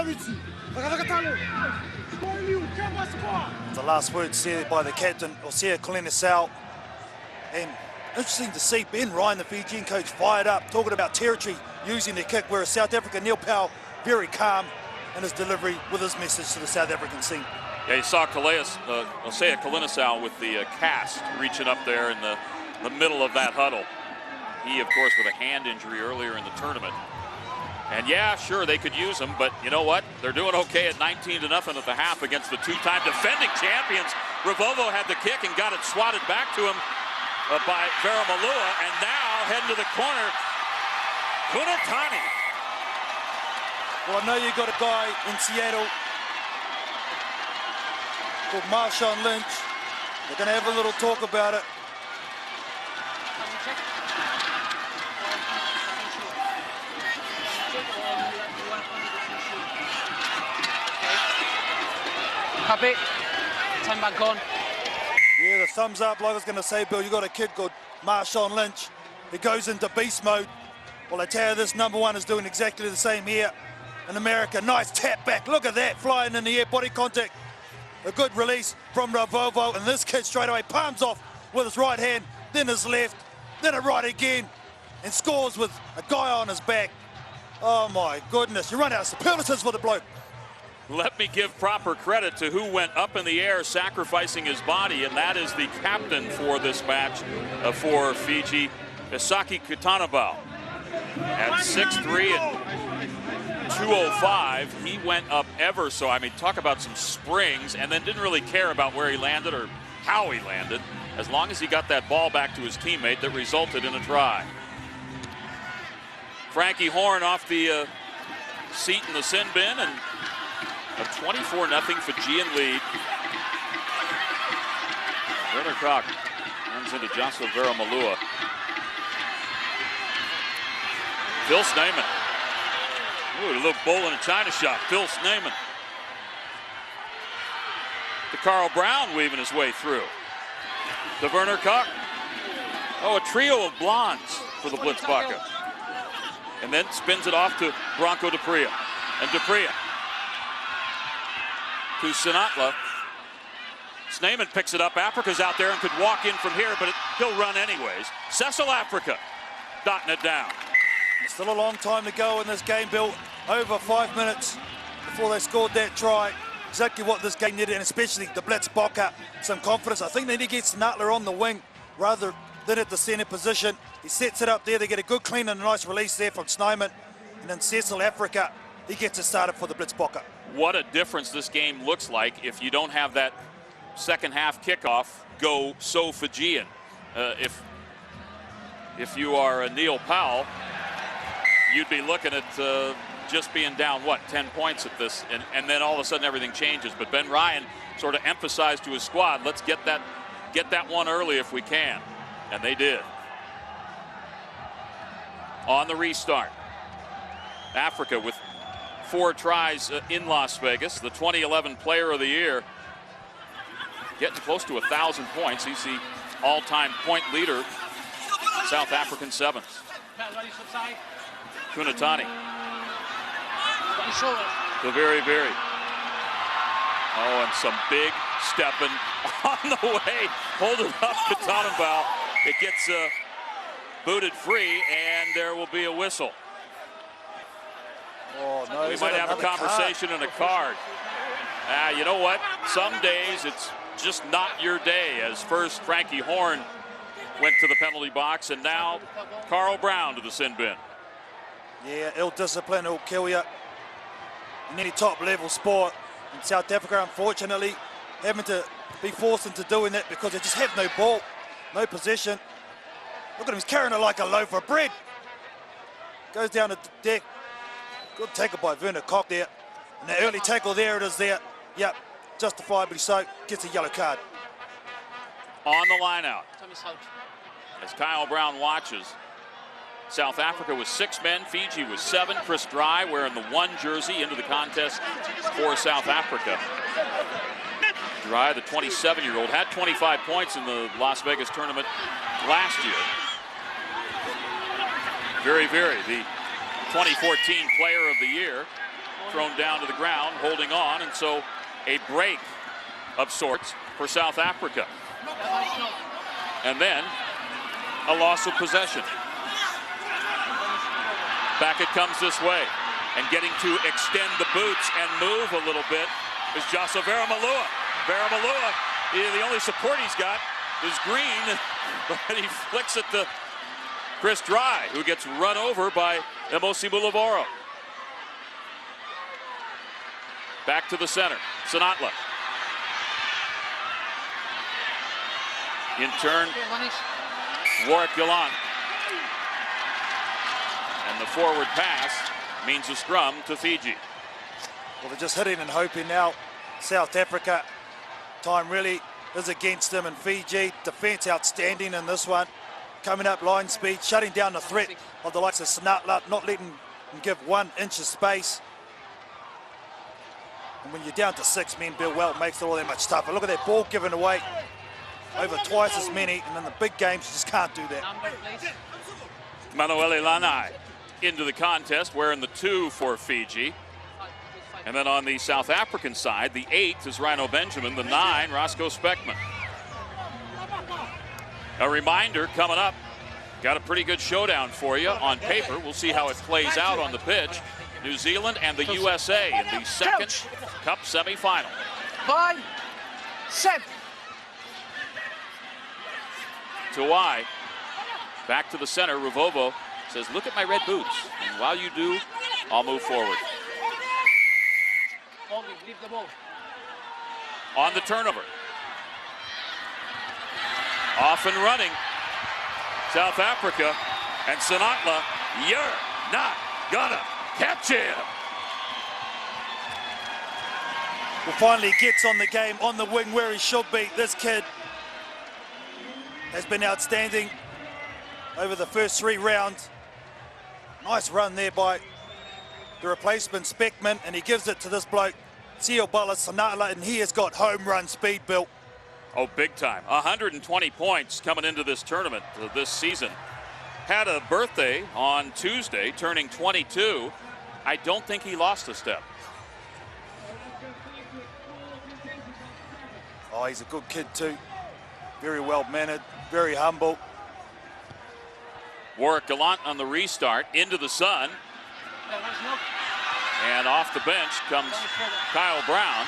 The last word said by the captain, Osea Kunatani. And interesting to see Ben Ryan, the Fijian coach, fired up, talking about territory, using the kick, whereas South Africa, Neil Powell, very calm in his delivery with his message to the South African scene. Yeah, you saw Osea Kunatani with the cast reaching up there in the middle of that huddle. He, of course, with a hand injury earlier in the tournament. And yeah, sure, they could use him, but you know what? They're doing okay at 19-0 at the half against the two-time defending champions. Rivovo had the kick and got it swatted back to him by Veramalua, and now heading to the corner, Kunatani. Well, I know you got a guy in Seattle called Marshawn Lynch. They're going to have a little talk about it. Copy. 10 back on. Yeah, the thumbs up, like I was going to say, Bill. You got a kid called Marshawn Lynch. He goes into beast mode. Well, I tell you, this number one is doing exactly the same here in America. Nice tap back. Look at that, flying in the air, body contact. A good release from Rivovo, and this kid straight away palms off with his right hand, then his left, then a right again, and scores with a guy on his back. Oh my goodness, you run out of superlatives for the bloke. Let me give proper credit to who went up in the air sacrificing his body, and that is the captain for this match for Fiji, Isaki Kutanabau. At 6'3" and 205, he went up ever so. I mean, talk about some springs, and then didn't really care about where he landed or how he landed, as long as he got that ball back to his teammate that resulted in a try. Frankie Horn off the seat in the sin bin, and a 24-0 Fijian lead. Werner Koch runs into Jocelyn Veramalua. Phil Snyman. Ooh, a little bowl in a china shop. Phil Snyman. To Carl Brown weaving his way through. To Werner Koch. Oh, a trio of blondes for the Blitzboks. And then spins it off to Bronco Dupria. And Dupria to Sinatla. Snyman picks it up. Africa's out there and could walk in from here, but he'll run anyways. Cecil Africa dotting it down. Still a long time to go in this game, Bill. Over 5 minutes before they scored that try. Exactly what this game needed, and especially the Blitzboks. Some confidence. I think they need to get Sinatla on the wing rather than at the center position. He sets it up there. They get a good clean and a nice release there from Snyman. And then Cecil Africa, he gets it started for the Blitzboks. What a difference this game looks like if you don't have that second half kickoff go so Fijian. If you are Neil Powell, you'd be looking at just being down, 10 points at this, and then all of a sudden everything changes. But Ben Ryan sort of emphasized to his squad, let's get that one early if we can, and they did. On the restart, Africa with 4 tries in Las Vegas, the 2011 Player of the Year, getting close to 1,000 points. He's the all-time point leader, South African sevens. Kunatani. The very. Oh, and some big stepping on the way. Hold it up, Kutanabau. It gets booted free, and there will be a whistle. Oh, no, we might have a conversation and a card. You know what? Some days it's just not your day, as first Frankie Horn went to the penalty box, and now Carl Brown to the sin bin. Yeah, ill discipline will kill you in any top-level sport. In South Africa, unfortunately, having to be forced into doing that because they just have no ball, no possession. Look at him, he's carrying it like a loaf of bread. Goes down the deck. Good tackle by Werner Koch there. And the early tackle there, it is there. Yep, justifiably so. Gets a yellow card. On the line out, as Kyle Brown watches, South Africa was 6 men, Fiji was 7. Chris Dry wearing the 1 jersey into the contest for South Africa. Dry, the 27-year-old, had 25 points in the Las Vegas tournament last year. Very, the 2014 Player of the Year. thrown down to the ground, holding on, and so a break of sorts for South Africa. And then a loss of possession. Back it comes this way, and getting to extend the boots and move a little bit is Jasa Varamalua. Varamalua, the only support he's got is green, but he flicks it to Chris Dry, who gets run over by Emosi Bulavoro. Back to the center, Sinatla. In turn, Warwick Gallant. And the forward pass means a scrum to Fiji. Well, they're just hitting and hoping now. South Africa, time really is against them, and Fiji, defence outstanding in this one. Coming up line speed, shutting down the threat of the likes of Sinatla, not letting them give 1 inch of space. And when you're down to 6 men, Bill, well, it makes it all that much tougher. Look at that ball given away. Over twice as many, and in the big games, you just can't do that. Manuele Lanai into the contest, wearing the 2 for Fiji. And then on the South African side, the 8 is Rhino Benjamin, the 9, Roscoe Speckman. A reminder coming up, got a pretty good showdown for you on paper. We'll see how it plays out on the pitch. New Zealand and the USA in the second Cup semifinal. 5, 7. Tuai, back to the center. Ruvovo says, look at my red boots. And while you do, I'll move forward. Leave the ball. On the turnover. Off and running. South Africa, and Sinatla, you're not gonna catch him. Well, finally gets on the game, on the wing where he should be. This kid has been outstanding over the first 3 rounds. Nice run there by the replacement Speckman, and he gives it to this bloke, Siobala Sinatla, and he has got home run speed, Bill. Oh, big time. 120 points coming into this tournament this season. Had a birthday on Tuesday, turning 22. I don't think he lost a step. Oh, he's a good kid too. Very well mannered, very humble. Warwick Gallant on the restart, into the sun. And off the bench comes Kyle Brown.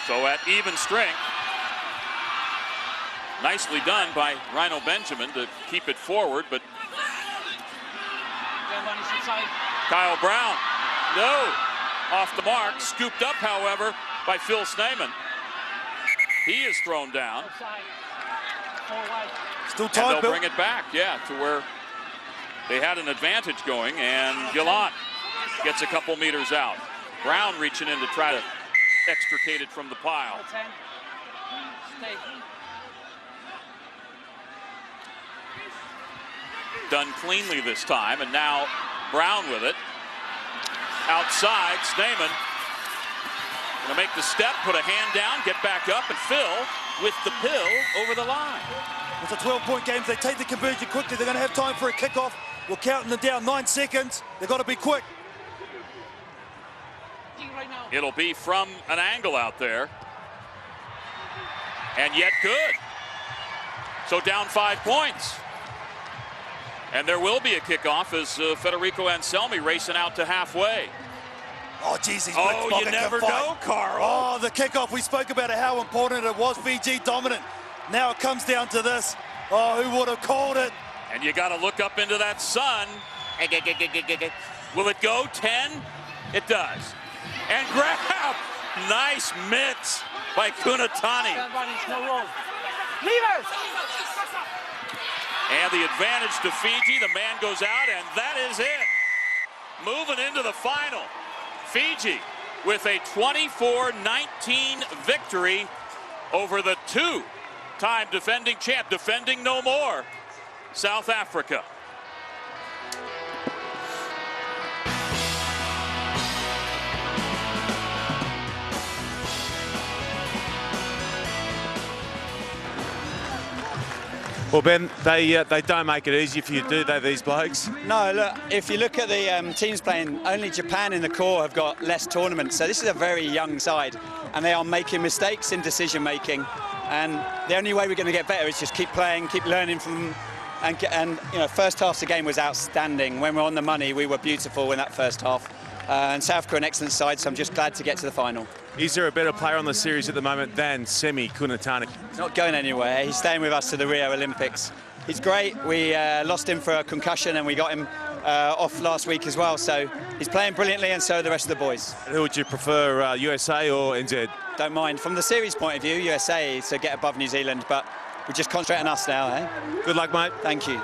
So at even strength. Nicely done by Rhino Benjamin to keep it forward, but Kyle Brown, no, off the mark. Scooped up, however, by Phil Snyman. He is thrown down. Still time, and they'll Bill. bring it back, yeah, to where they had an advantage going, and Gallant gets a couple meters out. Brown reaching in to try to extricate it from the pile. Done cleanly this time, and now Brown with it. Outside, Snyman gonna make the step, put a hand down, get back up, and Phil with the pill over the line. It's a 12-point game. If they take the conversion quickly, they're gonna have time for a kickoff. We're counting them down, 9 seconds. They've got to be quick. It'll be from an angle out there. And yet good. So down 5 points. And there will be a kickoff as Federico Anselmi racing out to halfway. Oh, geez, he's you never know, Carl. Oh, the kickoff. We spoke about how important it was. Fiji dominant. Now it comes down to this. Oh, who would have called it? And you got to look up into that sun. Will it go 10? It does. And grab. Nice mitts by Kunatani. And the advantage to Fiji. The man goes out, and that is it. Moving into the final. Fiji with a 24-19 victory over the 2-time defending champ, defending no more, South Africa. Well, Ben, they don't make it easy for you, do they, these blokes? No, look, if you look at the teams playing, only Japan in the core have got less tournaments, so this is a very young side, and they are making mistakes in decision making, and the only way we're going to get better is just keep playing, keep learning from them, and you know, first half of the game was outstanding. When we're on the money, we were beautiful in that first half, and South Korea an excellent side, so I'm just glad to get to the final. Is there a better player on the series at the moment than Semi Kunatani? He's not going anywhere. He's staying with us to the Rio Olympics. He's great. We lost him for a concussion and we got him off last week as well. So he's playing brilliantly, and so are the rest of the boys. Who would you prefer, USA or NZ? Don't mind. From the series point of view, USA to get above New Zealand, but we just concentrate on us now. Eh? Good luck, mate. Thank you.